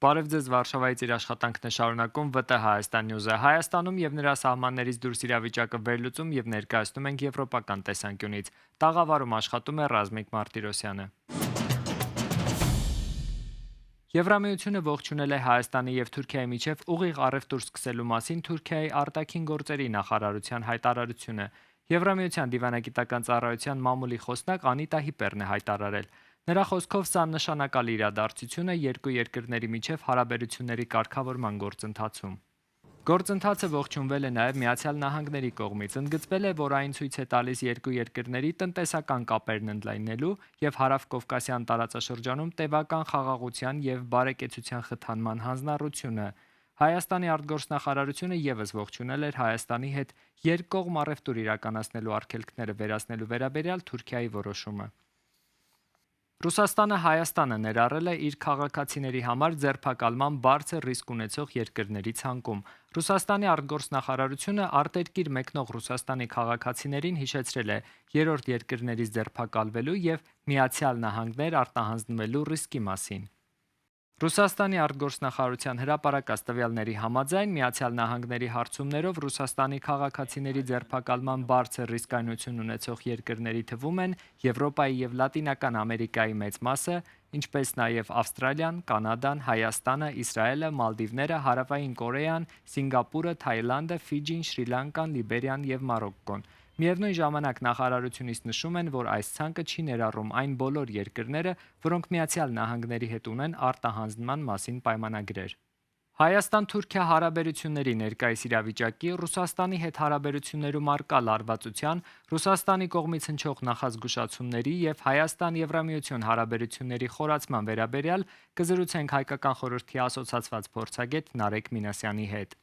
Բարև ձեզ, Վարշավայից իր աշխատանքն է շարունակում ՎՏՀ Հայաստան Նյուզը։ Հայաստանում եւ նրա սահմաններից դուրս իրավիճակը վերլուծում եւ ներկայացնում ենք եվրոպական տեսանկյունից։ Տաղավարում աշխատում է Ռազմիկ Մարտիրոսյանը։ Եվրամիությունը ողջունել է Հայաստանի եւ Թուրքիայի միջև ուղիղ առևտուր սկսելու մասին Թուրքիայի արտաքին գործերի նախարարության հայտարարությունը։ Եվրամիության դիվանագիտական ծառայության մամուլի խոսնակ Անիտա Հիպերն է հայտարարել։ Նրա խոսքով սա նշանակալի իրադարձություն է երկու երկրների միջև հարաբերությունների կարգավորման գործընթացում։ Գործընթացը ողջունվել է նաև Միացյալ Նահանգների կողմից։ Ընդգծվել է, որ այն ցույց է տալիս երկու երկրների տնտեսական կապերն ընդլայնելու եւ Հարավկովկասյան տարածաշրջանում տևական խաղաղության եւ բարեկեցության խթանման հանձնառությունը։ Հայաստանի արտգործնախարարությունը եւս ողջունել էր Հայաստանի հետ երկկողմ առևտուր իրականացնելու արգելքները վերացնելու վերաբերյալ Թուրքիայի որոշումը։ Ռուսաստանը Հայաստանը ներառել է իր քաղաքացիների համար ձերբակալման բարձր ռիսկ ունեցող երկրների ցանկում։ Ռուսաստանի արտգործնախարարությունը արտերկիր մեկնող Ռուսաստանի քաղաքացիներին հիշեցրել է երրորդ երկրներից ձերբակալվելու եւ Միացյալ Նահանգներ արտահանձնվելու ռիսկի մասին։ Ռուսաստանի արտգործնախարարության հրապարակած տվյալների համաձայն Միացյալ Նահանգների հարցումներով Ռուսաստանի քաղաքացիների ձերբակալման բարձր ռիսկայնություն ունեցող երկրների թվում են Եվրոպայի եւ Լատինական Ամերիկայի մեծ մասը, ինչպես նաև Ավստրալիան, Կանադան, Հայաստանը, Իսրայելը, Մալդիվները, Հարավային Կորեան, Սինգապուրը, Թայլանդը, Ֆիջին, Շրի Լանկան, Լիբերիան եւ Մարոկկոն։ Միևնույն ժամանակ նախարարությունից նշում են, որ այս ցանկը չի ներառում այն բոլոր երկրները, որոնք Միացյալ Նահանգների հետ ունեն արտահանձնման մասին պայմանագրեր։ Հայաստան-Թուրքիա հարաբերությունների ներկայիս իրավիճակի, Ռուսաստանի հետ հարաբերություններում առկա լարվածության, Ռուսաստանի կողմից հնչող նախազգուշացումների եւ Հայաստան-Եվրամիություն հարաբերությունների խորացման վերաբերյալ կզրուցենք Հայկական խորհրդի ասոցացված փորձագետ Նարեկ Մինասյանի հետ։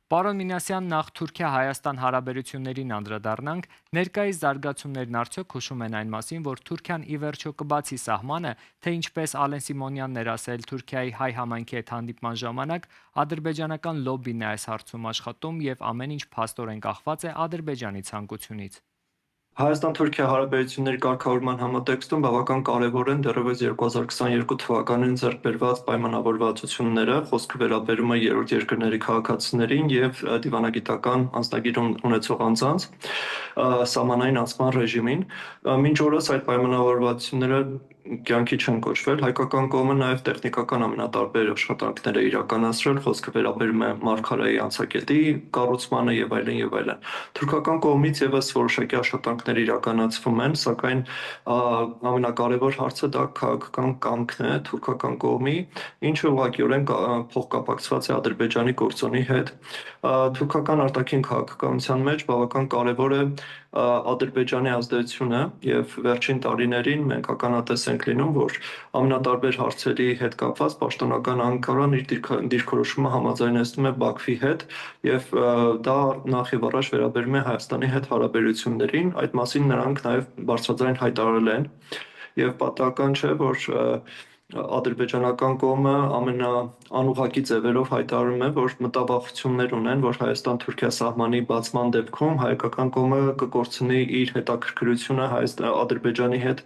Պարոն Մինասյան, նախ Թուրքիա-Հայաստան հարաբերություններին անդրադառնանք, ներկայիս զարգացումներն արդյոք հուշում են այն մասին, որ Թուրքիան ի վերջո կբացի սահմանը, թե ինչպես Ալեն Սիմոնյանն էր ասել Թուրքիայի հայ համայնքի հետ հանդիպման ժամանակ, ադրբեջանական լոբբին է այս հարցում աշխատում եւ ամեն ինչ փաստորեն կախված է Ադրբեջանի ցանկությունից։ Հայաստան-Թուրքիա հարաբերությունների կարգավորման համատեքստում բավական կարևոր են դեռևս 2022 թվականին ձեռք բերված պայմանավորվածությունները, խոսքը վերաբերում է երրորդ երկրների քաղաքացիներին եւ դիվանագիտական անձնագիր ունեցող անձանց սահմանային անցման ռեժիմին։ Մինչ օրս այդ պայմանավորվածությունները կյանքի չեն կոչվել, հայկական կողմը նաև տեխնիկական ամենատարբեր աշխատանքներ է իրականացրել, խոսքը վերաբերում է Մարգարայի անցակետի կառուցմանը եւ այլն եւ այլն։ Թուրքական կողմից եւս որոշակի աշխատանքներ իրականացվում են, սակայն ամենակարևոր հարցը դա քաղաքական կամքն է թուրքական կողմի, ինչը ուղղակիորեն փոխկապակցված է Ադրբեջանի գործոնի հետ։ Թուրքական արտաքին քաղաքականության մեջ բավական կարևոր է Ադրբեջանի ազդեցությունը եւ վերջին տարիներին մենք ականատես ենք լինում, որ ամենատարբեր հարցերի հետ կապված պաշտոնական Անկարան իր դիրքորոշումը համաձայնեցնում է Բաքվի հետ եւ դա նախ եւ առաջ վերաբերում է Հայաստանի հետ հարաբերություններին, այդ մասին նրանք նաեւ բարձրաձայն հայտարարել են եւ պատահական չէ, որ ադրբեջանական կողմը ամենաանուղղակի ձևերով հայտարարում է, որ մտավախություններ ունեն, որ Հայաստան-Թուրքիա սահմանի բացման դեպքում հայկական կողմը կկորցնի իր հետաքրքրությունը Ադրբեջանի հետ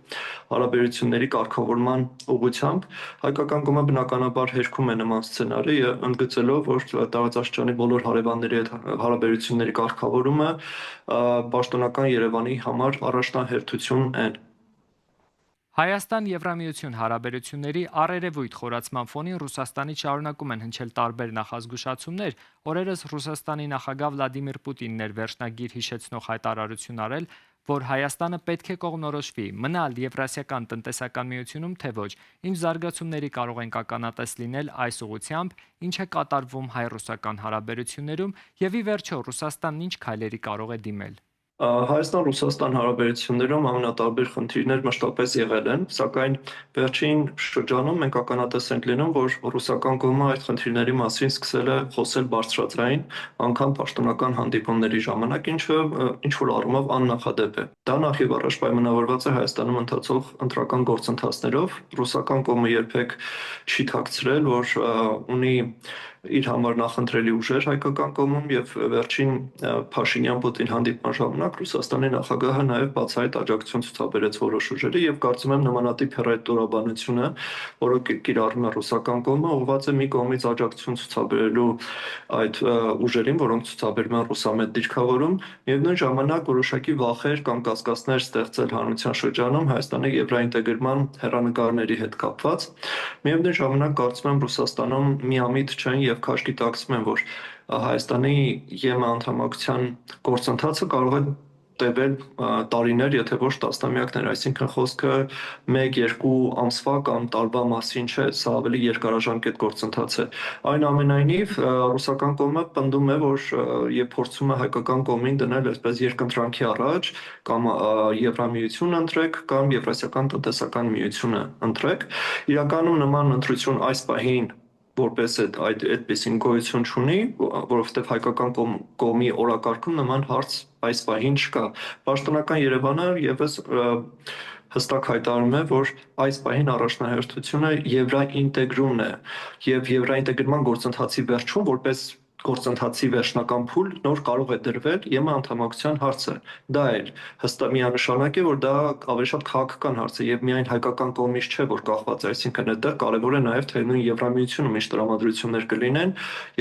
հարաբերությունների կարգավորման ուղղությամբ։ Հայկական կողմը բնականաբար հերքում է նման սցենարի, ընդգծելով, որ տարածաշրջանի բոլոր հարևանների հետ հարաբերությունների կարգավորումը պաշտոնական Երևանի համար առաջնահերթություն են։ Հայաստան-Եվրամիություն հարաբերությունների առերևույթ խորացման ֆոնին Ռուսաստանից շարունակում են հնչել տարբեր նախազգուշացումներ, օրերս Ռուսաստանի նախագահ Վլադիմիր Պուտինն էր վերջնագիր հիշեցնող հայտարարություն արել, որ Հայաստանը պետք է կողմնորոշվի մնալ Եվրասիական տնտեսական միությունում, թե ոչ, ինչ զարգացումների կարող ենք ականատես լինել այս ուղղությամբ, ինչ է կատարվում հայ-ռուսական հարաբերություններում եւ ի վերջո Ռուսաստանն ինչ քայլերի կարող է դիմել։ Հայաստան-Ռուսաստան հարաբերություններում ամենատարբեր խնդիրներ մշտապես եղել են, սակայն վերջին շրջանում մենք ականատես ենք լինում, որ ռուսական կողմը այդ խնդիրների մասին սկսել է խոսել բարձրաձայն, անգամ պաշտոնական հանդիպումների ժամանակ, ինչը ինչ-որ առումով աննախադեպ է։ Դա նախ եւ առաջ պայմանավորված է Հայաստանում ընթացող ընտրական գործընթացներով։ Ռուսական կողմը երբեք չի թաքցրել, որ ունի իր համար նախընտրելի ուժեր հայկական կողմում եւ վերջին Փաշինյան-Պուտին հանդիպման ժամանակ Ռուսաստանի նախագահը նաեւ բացահայտ աջակցություն ցուցաբերեց որոշ ուժերի եւ կարծում եմ նմանատիպ հռետորաբանությունը, որը կիրառում է ռուսական կողմը, ուղղված է մի կողմից աջակցություն ցուցաբերելու այդ ուժերին, որոնք ցուցաբերում են ռուսամետ դիրքավորում, եւ նույն ժամանակ որոշակի վախեր կամ կասկածներ ստեղծել հանրության շրջանում Հայաստանի եվրոինտեգրման հեռանկարների հետ կապված։ Միևնույն ժամանակ կարծում եմ Ռուսաստանում միամիտ չեն եւ քաշ գիտակցում են, որ Հայաստանի ԵՄ անդամակցության գործընթացը կարող է տևել տարիներ, եթե ոչ տասնամյակներ, այսինքն խոսքը 1-2 ամսվա կամ տարվա մասին չէ, սա ավելի երկարաժամկետ գործընթաց է։ Այնուամենայնիվ, ռուսական կողմը պնդում է, որ եւ փորձում է հայկական կողմին դնել այսպես երկընտրանքի առաջ, կամ Եվրամիություն ընտրեք, կամ Եվրասիական տնտեսական միությունը ընտրեք։ Իրականում նման ընտրություն այս պահին որպես այդպեսին գոյություն չունի, որովհետև հայկական կողմի օրակարգում նման հարց այս պահին չկա։ Պաշտոնական Երևանը եւս հստակ հայտարարում է, որ այս պահին առաջնահերթությունը եվրոինտեգրումն է եւ եվրոինտեգրման գործընթացի վերջում որպես գործընթացի վերջնական փուլ նոր կարող է դրվել ԵՄ անդամակցության հարցը։ Դա էլ հստակ միանշանակ է, որ դա ավելի շատ քաղաքական հարց է եւ միայն հայկական կողմից չէ, որ կախված է, այսինքն այդտեղ կարեւոր է նաեւ թե նույն Եվրամիությունում ինչ տրամադրություններ կլինեն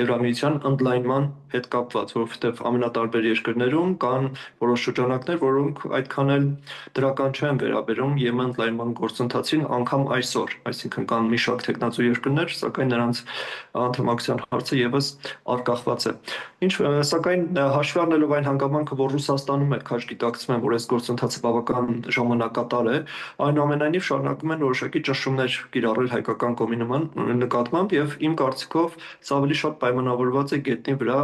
Եվրամիության ընդլայնման հետ կապված, որովհետեւ ամենատարբեր երկրներում կան որոշ շրջանակներ, որոնք այդքան էլ դրական չեն վերաբերում ԵՄ ընդլայնման գործընթացին անգամ այսօր, այսինքն կան մի շարք տեխնացու երկրներ, սակայն նրանց անդամակցության հարցը եւս արկախված է։ Սակայն հաշվի առնելով այն հանգամանքը, որ Ռուսաստանում էլ քաջ գիտակցում են, որ այս գործընթացը բավական ժամանակատար է, այնուամենայնիվ շարունակում են որոշակի ճնշումներ կիրառել հայկական կողմի նկատմամբ եւ իմ կարծիքով սա ավելի շատ պայմանավորված է գետնի վրա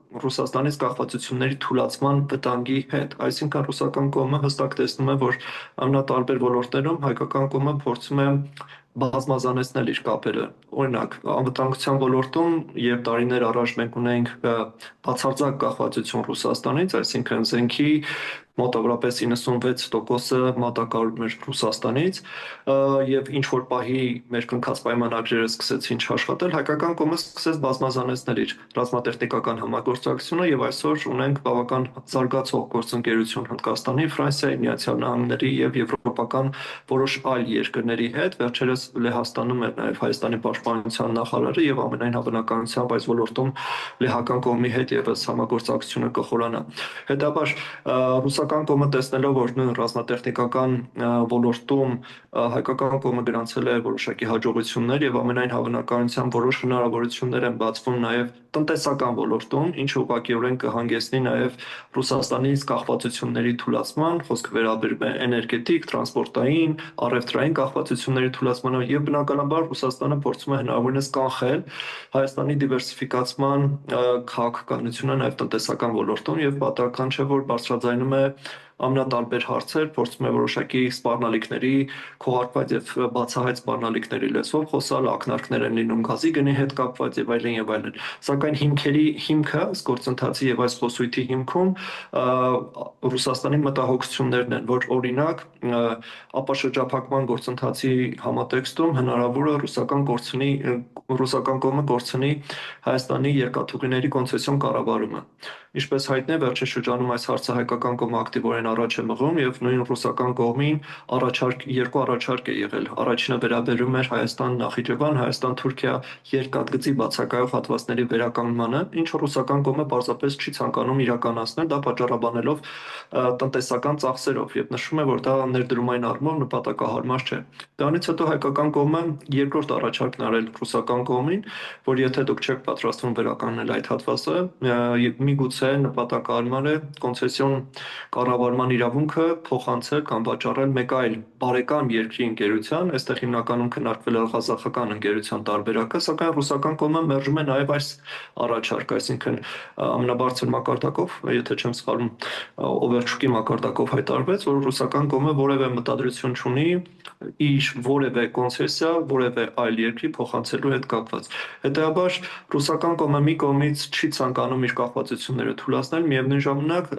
Ռուսաստանից կախվածությունների թուլացման վտանգի հետ, այսինքն ռուսական կողմը հստակ տեսնում է, որ ամենատարբեր ոլորտներում հայկական կողմը փորձում է բազմազանեցնել իր կապերը։ Օրինակ, անվտանգության ոլորտում, երբ տարիներ առաջ մենք ունեինք բացարձակ կախվածություն Ռուսաստանից, այսինքն զենքի մոտավորապես 96%-ը մատակարարում էր Ռուսաստանից, եւ ինչ որ պահի մեր կնքած պայմանագրերը սկսեցին չաշխատել, հայկական կողմը սկսեց բազմազանեցնել իր ռազմատեխնիկական համագործակցությունը եւ այսօր ունենք բավական զարգացող գործընկերություն Հնդկաստանի, Ֆրանսիայի, Միացյալ Նահանգների եւ եվրոպական որոշ այլ երկրների հետ, վերջերս Լեհաստանում էր նաեւ Հայաստանի պաշտպանության նախարարը եւ ամենայն հավանականությամբ այս ոլորտում լեհական կողմի հետ եւս համագործակցությունը կխորանա։ Հետաբար ռուսական կողմը տեսնելով, որ նույն ռազմատեխնիկական ոլորտում հայկական կողմը գրանցել է որոշակի հաջողություններ եւ ամենայն հավանականությամբ որոշ հնարավորություններ են բացվում նաեւ տնտեսական ոլորտում, ինչը ուղղակիորեն կհանգեցնի նաեւ Ռուսաստանից կախվածությունների թուլացման, խոսքը վերաբերում է էներգետիկ, տրանսպորտային, առևտրային կախվածությունների թուլացմանը եւ բնականաբար Ռուսաստանը փորձում է հնարավորինս կանխել Հայաստանի դիվերսիֆիկացման քաղաքականությունը նաեւ տնտեսական ոլորտում եւ պատահական չէ, որ բարձրաձայնում է ամենատարբեր հարցեր, փորձում է որոշակի սպառնալիքների քողարկված եւ բացահայտ սպառնալիքների լեզվով խոսալ, ակնարկներ են լինում գազի գնի հետ կապված եւ այլն եւ այլն։ Սակայն հիմքը ըստ գործընթացի եւ այս խոսույթի հիմքում Ռուսաստանի մտահոգություններն են, որ օրինակ ապաշրջափակման գործընթացի համատեքստում հնարավոր է ռուսական կողմը կորցնի Հայաստանի երկաթուղիների կոնցեսիոն կառավարումը։ Ինչպես հայտնի է, վերջին շրջանում այս հարցը հայկական կողմը ակտիվորեն առաջ է մղում եւ նույն ռուսական կողմին երկու առաջարկ է եղել։ Առաջինը վերաբերում էր Հայաստան-Նախիջևան, Հայաստան-Թուրքիա երկաթգծի բացակայող հատվածների վերականգնմանը, ինչը ռուսական կողմը պարզապես չի ցանկանում իրականացնել, դա պատճառաբանելով տնտեսական ծախսերով եւ նշում է, որ դա ներդրումային առումով նպատակահարմար չէ։ Դրանից հետո հայկական կողմը երկրորդ առաջարկն արել ռուսական կողմին, որ եթե դուք չեք պատրաստվում վերականգնել այդ հատվածը, միգուցե նպատակահարմար է կոնցեսիոն կառավարման իրավունքը փոխանցել կամ վաճառել մեկ այլ բարեկամ երկրի ընկերության, այստեղ հիմնականում քննարկվել է ղազախական ընկերության տարբերակը, սակայն ռուսական կողմը մերժում է նաև այս առաջարկը, այսինքն ամենաբարձր մակարդակով, եթե չեմ սխալվում, Օվերչուկի մակարդակով հայտարարվեց, որ ռուսական կողմը որևէ մտադրություն չունի իր որևէ կոնցեսիա որևէ այլ երկրի փոխանցելու հետ կապված։ Հետևաբար ռուսական կողմը մի կողմից չի ցանկանում իր կախվածությունները թուլացնել, միևնույն ժամանակ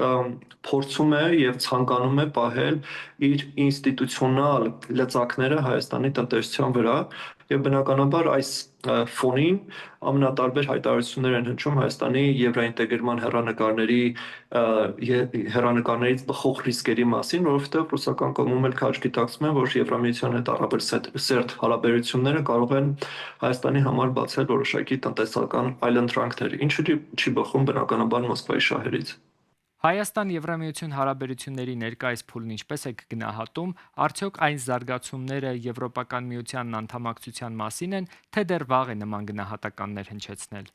փորձում է եւ ցանկանում է պահել իր ինստիտուցիոնալ լծակները Հայաստանի տնտեսության վրա եւ բնականաբար այս ֆոնին ամենատարբեր հայտարարություններ են հնչում Հայաստանի եվրոինտեգրման հեռանկարներից բխող ռիսկերի մասին, որովհետեւ ռուսական կողմում էլ քաջ գիտակցում են, որ Եվրամիության հետ առավել սերտ հարաբերությունները կարող են Հայաստանի համար բացել որոշակի տնտեսական այլընտրանքներ, ինչը չի բխում բնականաբար Մոսկվայի շահերից։ Հայաստան-Եվրամիություն հարաբերությունների ներկայիս փուլն ինչպես է գնահատում, արդյոք այն զարգացումները Եվրոպական միությանն անդամակցության մասին են, թե դեռ վաղ է նման գնահատականներ հնչեցնել։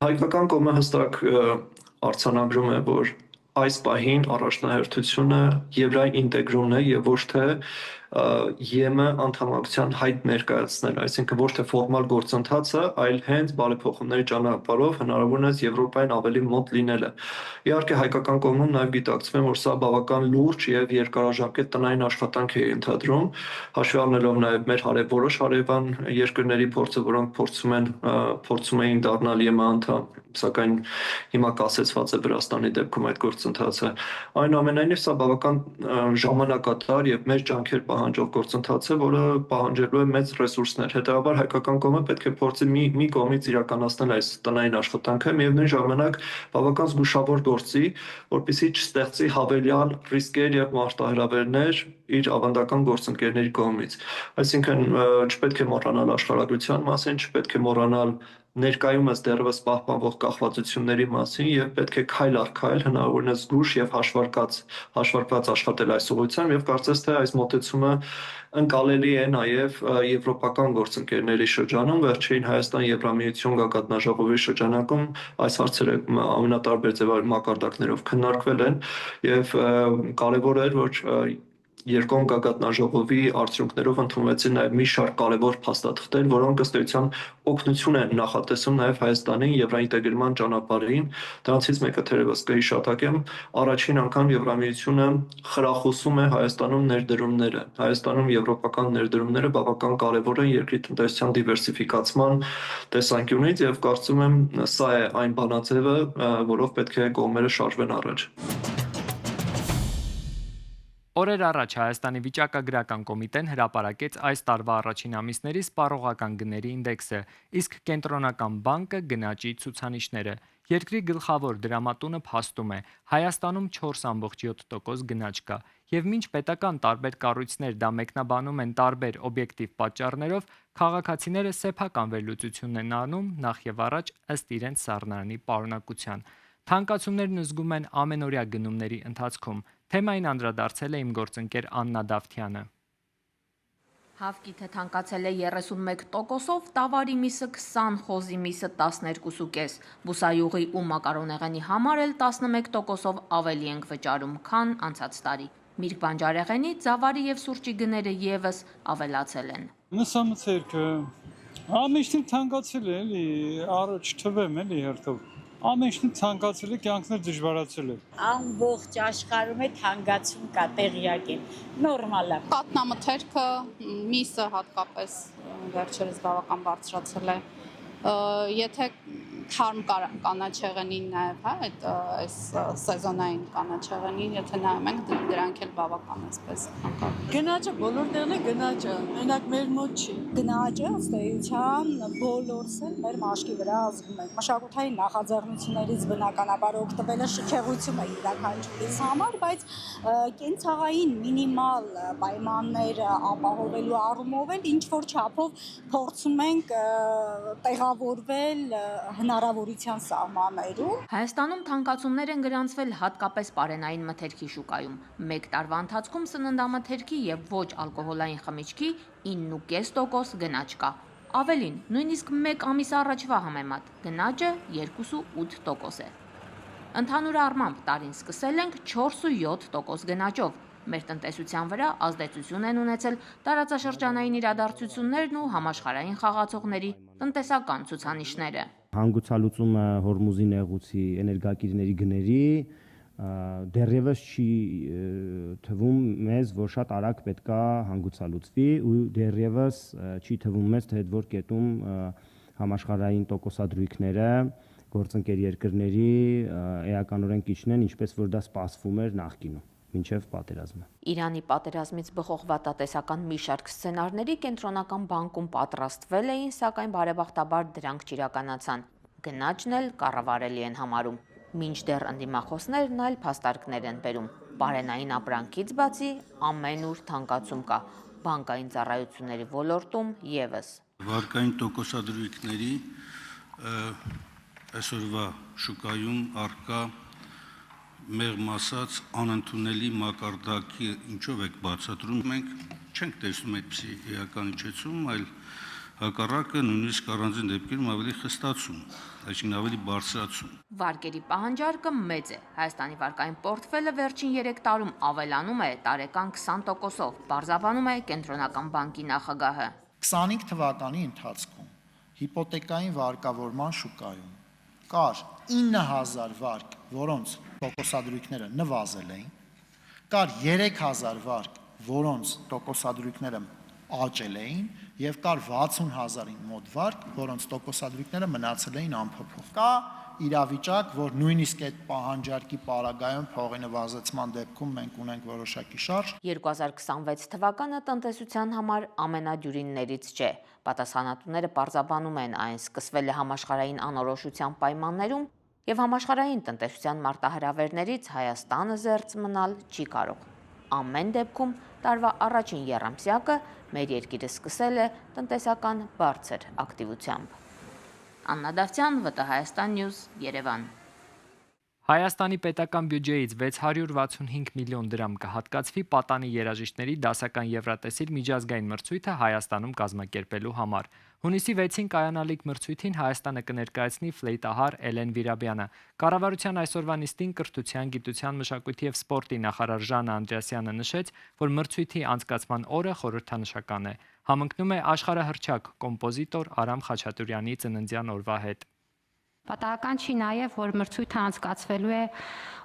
Հայկական կողմը հստակ արձանագրում է, որ այս պահին առաջնահերթությունը եվրոինտեգրումն է եւ ոչ թե ԵՄ անդամակցության հայտ ներկայացնել, այսինքն ոչ թե ֆորմալ գործընթացը, այլ հենց բարեփոխումների ճանապարհով հնարավորինս Եվրոպային ավելի մոտ լինելը։ Իհարկե հայկական կողմում նաև գիտակցվում է, որ սա բավական լուրջ եւ երկարաժամկետ տնային աշխատանք է ենթադրում, հաշվի առնելով նաև մեր որոշ հարևան երկրների փորձը, որոնք փորձում էին դառնալ ԵՄ անդամ, սակայն հիմա կասեցված է Վրաստանի դեպքում այդ գործընթացը։ Այնուամենայնիվ սա բավական ժամանակատար եւ մեծ ջանքեր պահանջող գործընթաց է, որը պահանջելու է մեծ ռեսուրսներ։ Հետևաբար հայկական կողմը պետք է փորձի մի կողմից իրականացնել այս տնային աշխատանքը, միևնույն ժամանակ բավական զգուշավոր գործի, որպեսզի չստեղծի հավելյալ ռիսկեր եւ մարտահրավերներ իր ավանդական գործընկերների կողմից։ Այսինքն չպետք է մոռանալ աշխարհագրության մասին, չպետք է մոռանալ ներկայումս դեռևս պահպանվող կախվածությունների մասին եւ պետք է քայլ առ քայլ հնարավորինս զգուշ եւ հաշվարկված աշխատել այս ուղղությամբ եւ կարծես թե այս մոտեցումը ընկալելի է նաեւ եվրոպական գործընկերների շրջանում վերջին Հայաստան-Եվրամիություն գագաթնաժողովի շրջանակում այս հարցերը ամենատարբեր մակարդակներով քննարկվել են եւ կարեւոր էր որ երկկողմ գագաթնաժողովի արդյունքներով ընդունվեցին նաև մի շարք կարևոր փաստաթղթեր, որոնք ըստ էության օգնություն են նախատեսում նաև Հայաստանին եվրոինտեգրման ճանապարհին։ Դրանցից մեկը թերևս կհիշատակեմ, առաջին անգամ Եվրամիությունը խրախուսում է Հայաստանում ներդրումները։ Հայաստանում եվրոպական ներդրումները բավական կարևոր են երկրի տնտեսության դիվերսիֆիկացման տեսանկյունից եւ կարծում եմ սա է այն բանաձևը, որով պետք է կողմերը շարժվեն առաջ։ Օրեր առաջ Հայաստանի վիճակագրական կոմիտեն հրապարակեց այս տարվա առաջին ամիսների սպառողական գների ինդեքսը, իսկ Կենտրոնական բանկը գնաճի ցուցանիշները։ Երկրի գլխավոր դրամատունը փաստում է, Հայաստանում 4.7% գնաճ կա, եւ մինչ պետական տարբեր կառույցներ դա մեկնաբանում են տարբեր օբյեկտիվ պատճառներով, քաղաքացիները սեփական վերլուծություն են անում նախ եւ առաջ ըստ իրենց սառնարանի պարունակության։ Թանկացումներն զգում են ամենօրյա գնումների ընթացքում։ Թեմային անդրադարձել է իմ գործընկեր Աննա Դավթյանը։ Հավկիթը թանկացել է 31%-ով, տավարի միսը 20, խոզի միսը 12.5, բուսայուղի ու մակարոնեղենի համար էլ 11%-ով ավելի ենք վճարում, քան անցած տարի։ Միրգ բանջարեղենի, ծավարի եւ սուրճի գները եւս ավելացել են։ Մսամցերքը ամենշին թանկացել է, էլի, առաջ թվեմ էլի հերթով։ Ամենշին թանկացել է, կյանքներ դժվարացել է։ Ամբողջ աշխարհում է թանկացում կա, տեղյակ են։ Նորմալ է։ Կատնամթերքը, միսը հատկապես վերջերս բավական բարձրացել է։ Եթե թարմ կանաչեղենին նաև, հա, այս սեզոնային կանաչեղենին, եթե նայում ենք, դրանք էլ բավական էսպես անկապ։ Գնաճը բոլոր տեղն է գնաճը, մենակ մեր մոտ չի։ Գնաճը ըստ էության բոլորս էլ մեր մաշկի վրա ազգում ենք։ Մշակութային նախաձեռնություններից բնականաբար օգտվելը շքեղություն է յուրաքանչյուրիս համար, բայց կենցաղային մինիմալ պայմանները ապահովելու առումով էլ ինչ որ չափով փորձում ենք տեղավորվել հնարավորության սահմաններում։ Հայաստանում թանկացումներ են գրանցվել հատկապես պարենային մթերքի շուկայում։ Մեկ տարվա ընթացքում սննդամթերքի եւ ոչ ալկոհոլային խմիչքի 9.5% գնաճ կա։ Ավելին, նույնիսկ մեկ ամիս առաջվա համեմատ գնաճը 2.8% է։ Ընդհանուր առմամբ տարին սկսել ենք 4.7% գնաճով։ Մեր տնտեսության վրա ազդեցություն են ունեցել տարածաշրջանային իրադարձություններն ու համաշխարհային խաղացողների տնտեսական ցուցանիշները։ Հանգուցալուծումը Հորմուզի նեղուցի էներգակիրների գների դեռևս չի թվում մեզ, որ շատ արագ պետքա հանգուցալուծվի ու դեռևս չի թվում մեզ, թե այդ որ կետում համաշխարհային տոկոսադրույքները գործընկեր երկրների էականորեն կիջնեն, ինչպես որ դա սպասվում էր նախկինում, մինչև պատերազմը։ Իրանի պատերազմից բխող վատատեսական մի շարք սցենարների կենտրոնական բանկում պատրաստվել էին, սակայն բարեբախտաբար դրանք չիրականացան։ Գնաճն էլ կառավարելի են համարում։ Մինչդեռ ընդդիմախոսներն այլ փաստարկներ են բերում։ Բարենային ապրանքից բացի ամենուր թանկացում կա։ Բանկային ծառայությունների ոլորտում ևս։ Վարկային տոկոսադրույքների այսօրվա շուկայում առկա մեղմ ասած անընդունելի մակարդակի ինչով եք բացատրում, մենք չենք տեսնում այդպիսի էականիչեցում, այլ հակառակը նույնիսկ առանձին դեպքերում ավելի խստացում, այսինքն ավելի բարձրացում։ Վարկերի պահանջարկը մեծ է։ Հայաստանի վարկային պորտֆելը վերջին 3 տարում ավելանում է տարեկան 20%-ով, բարձրանում է Կենտրոնական բանկի նախագահը։ 25 թվականի ընթացքում հիպոթեկային վարկավորման շուկայում կար 9000 վարկ, որոնց տոկոսադրույքները նվազել էին, կար 3000 վարկ, որոնց տոկոսադրույքները աճել էին, եւ կար 60000-ի մոտ վարկ, որոնց տոկոսադրույքները մնացել էին անփոփոխ։ Կա իրավիճակ, որ նույնիսկ այդ պահանջարկի պարագայում փողի նվազեցման դեպքում մենք ունենք որոշակի շարժ։ 2026 թվականը տնտեսության համար ամենադյուրիններից չէ։ Պատասխանատուները պարզաբանում են, այն սկսվել է համաշխարհային անորոշության պայմաններում եւ համաշխարհային տնտեսության մարտահրավերներից Հայաստանը զերծ մնալ չի կարող։ Ամեն դեպքում տարվա առաջին եռամսյակը մեր երկիրը սկսել է տնտեսական բարձր ակտիվությամբ։ Աննա Դավթյան, ՎՏՀ Հայաստան News, Երևան։ Հայաստանի պետական բյուջեից 665 միլիոն դրամ կհատկացվի պատանի երաժիշտների դասական եվրատեսիլ միջազգային մրցույթը Հայաստանում կազմակերպելու համար։ Հունիսի 6-ին կայանալիք մրցույթին Հայաստանը կներկայացնի ֆլեյտահար Էլեն Վիրաբյանը։ Կառավարության այսօրվա նիստին կրթության, գիտության, մշակույթի եւ սպորտի նախարար Ժանա Անդրեասյանը նշեց, որ մրցույթի անցկացման օրը խորհրդանշական է։ Համընկնում է աշխարհահռչակ կոմպոզիտոր Արամ Խաչատուրյանի ծննդյան օրվա հետ։ Պատահական չի նաև, որ մրցույթը անցկացվելու է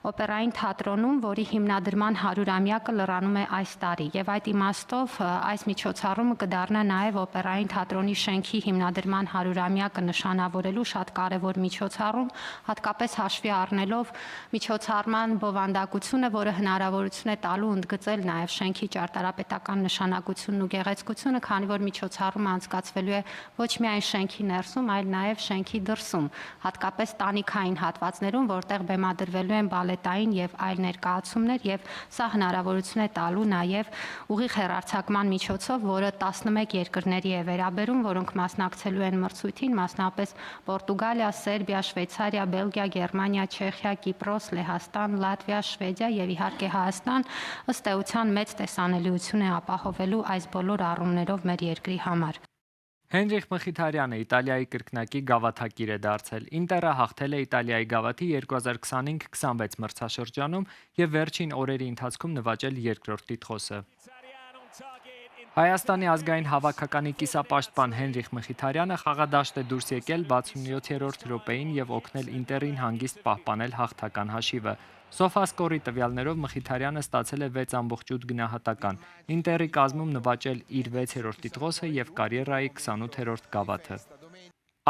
օպերային թատրոնում, որի հիմնադրման 100-ամյակը լրանում է այս տարի, եւ այդ իմաստով այս միջոցառումը կդառնա նաև օպերային թատրոնի շենքի հիմնադրման 100-ամյակը նշանավորելու շատ կարևոր միջոցառում, հատկապես հաշվի առնելով միջոցառման բովանդակությունը, որը հնարավորություն է տալու ընդգծել նաև շենքի ճարտարապետական նշանակությունն ու գեղեցկությունը, քանի որ միջոցառումը անցկացվելու է ոչ միայն շենքի ներսում, այլ նաև շենքի դրսում, հատկապես տանիքային հատվածներում, որտեղ բեմադրվելու են բալետային եւ այլ ներկայացումներ, եւ սա հնարավորություն է տալու նաեւ ուղիղ հեռարձակման միջոցով, որը 11 երկրների է վերաբերում, որոնք մասնակցելու են մրցույթին, մասնապես Պորտուգալիա, Սերբիա, Շվեյցարիա, Բելգիա, Գերմանիա, Չեխիա, Կիպրոս, Լեհաստան, Լատվիա, Շվեդիա եւ իհարկե Հայաստան, ըստ էության մեծ տեսանելիություն է ապահովելու այս բոլոր առումներով մեր երկրի համար։ Հենրիխ Մխիթարյանը Իտալիայի կրկնակի գավաթակիր է դարձել։ Ինտերը հաղթել է Իտալիայի գավաթի 2025-26 մրցաշրջանում եւ վերջին օրերի ընթացքում նվաճել երկրորդ տիտղոսը։ Հայաստանի ազգային հավաքականի կիսապաշտպան Հենրիխ Մխիթարյանը խաղադաշտ է դուրս եկել 67-րդ րոպեին եւ օգնել Ինտերին հանգիստ պահպանել հաղթական հաշիվը։ Սոֆասկորի տվյալներով Մխիթարյանը ստացել է 6.8 գնահատական։ Ինտերի կազմում նվաճել իր 6-րդ տիտղոսը եւ կարիերայի 28-րդ գավաթը։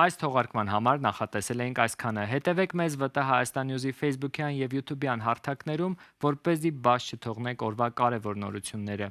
Այս թողարկման համար նախատեսել էինք այսքանը։ Հետևեք մեզ ՎՏՀ Հայաստան News-ի Facebook-յան եւ YouTube-յան հարթակներում, որպեսզի բաց չթողնեք օրվա կարևոր նորությունները։